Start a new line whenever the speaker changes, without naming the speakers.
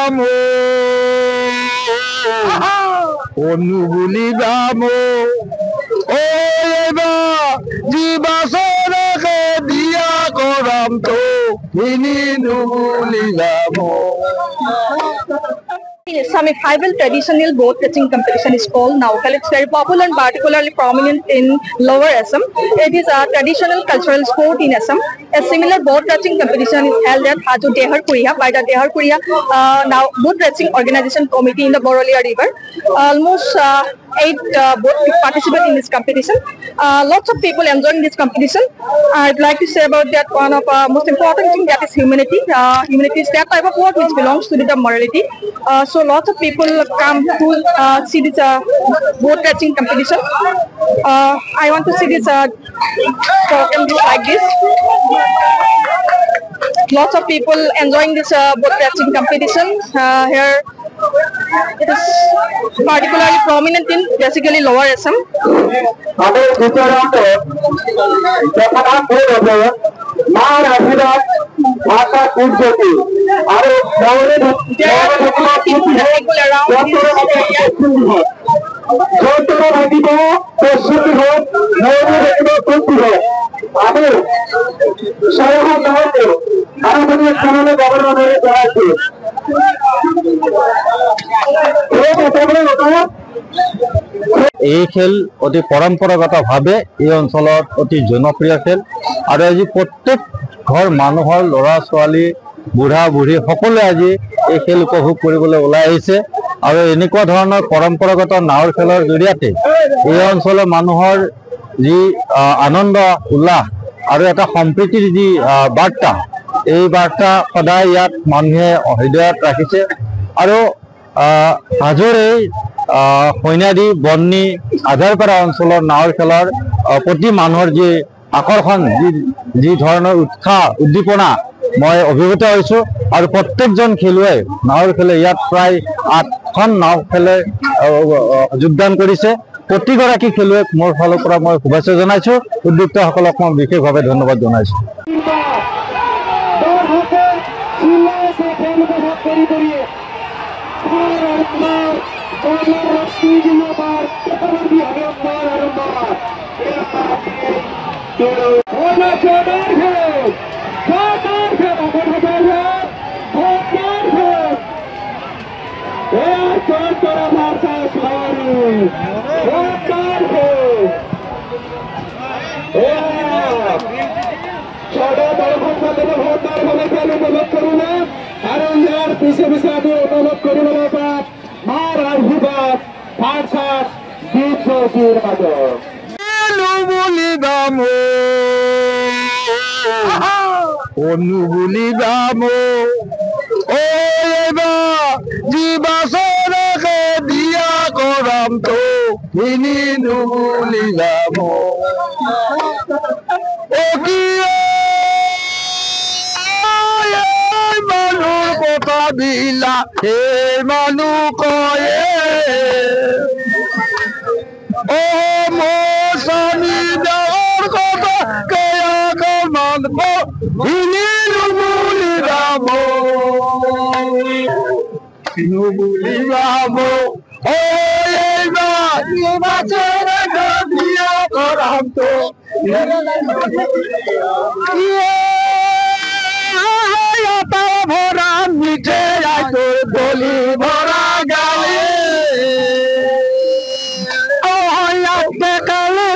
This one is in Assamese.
দাম অনুগুলি দাম ও জীবাসরকে দিয়া করাম তো তিনি নুগুলি দাম
Some tribal traditional boat fetching competition is called Naukal. It's very popular and particularly prominent in Lower Assam. It is a traditional cultural sport in Assam. A similar boat fetching competition is held at Haju Dehar Kuriya by the Dehar Kuriya now boat fetching organization committee in the Borolia River. Almost 8 boats participate in this competition. Lots of people enjoying this competition. I'd like to say about that one of most important thing, that is humanity. Humanity is that type of word which belongs to the morality. So lots of people come to see this boat fetching competition. I want to see this program like this. Lots of people enjoying this boat fetching competition. Here it is particularly prominent in basically Lower Assam.
এই খেল অতি পৰম্পৰাগত ভাৱে এই অঞ্চলত অতি জনপ্ৰিয় খেল আৰু আজি প্ৰত্যেক ঘৰ মানুহৰ ল'ৰা ছোৱালী বুঢ়া বুঢ়ী সকলোৱে আজি এই খেল উপভোগ কৰিবলৈ ওলাই আহিছে আৰু এনেকুৱা ধৰণৰ পৰম্পৰাগত নাৱৰ খেলৰ জৰিয়তে এই অঞ্চলৰ মানুহৰ যি আনন্দ উল্লাস আৰু এটা সম্প্ৰীতিৰ যি বাৰ্তা এই বাৰ্তা সদায় ইয়াত মানুহে হৃদয়ত ৰাখিছে আৰু হাজোৰ এই সৈন্যাদী বন্নি আধাৰপাৰা অঞ্চলৰ নাৱৰ খেলৰ প্ৰতি মানুহৰ যি আকৰ্ষণ যি ধৰণৰ উৎসাহ উদ্দীপনা মই অভিভূত হৈছো আৰু প্ৰত্যেকজন খেলুৱৈ নাৱৰ খেলে ইয়াত প্ৰায় 8খন নাও খেলে যোগদান কৰিছে প্ৰতিগৰাকী খেলুৱৈক মোৰ ফালৰ পৰা মই শুভেচ্ছা জনাইছো উদ্যোক্তাসকলক মই বিশেষভাৱে ধন্যবাদ জনাইছো
পিছে পিছে আমি অনুভৱ কৰিবলৈ পাম মাৰ আশীৰ্বাদ ভাৰসাত দীৰ্ঘজীৰ মাজত অনুগুলি দাম অনুগুলি দাম ও জীবাসৰকে দিয়া কৰাম তো তিনি নুগুলি দাম ও কি বিলা হে মানু কয়ে ও মোসানি দেওয়ার কথা কেয়া কমান নুগুলি রাম নুগুলি রাম ও বিয়া করাম তো ভরা মিঠে তোর বলি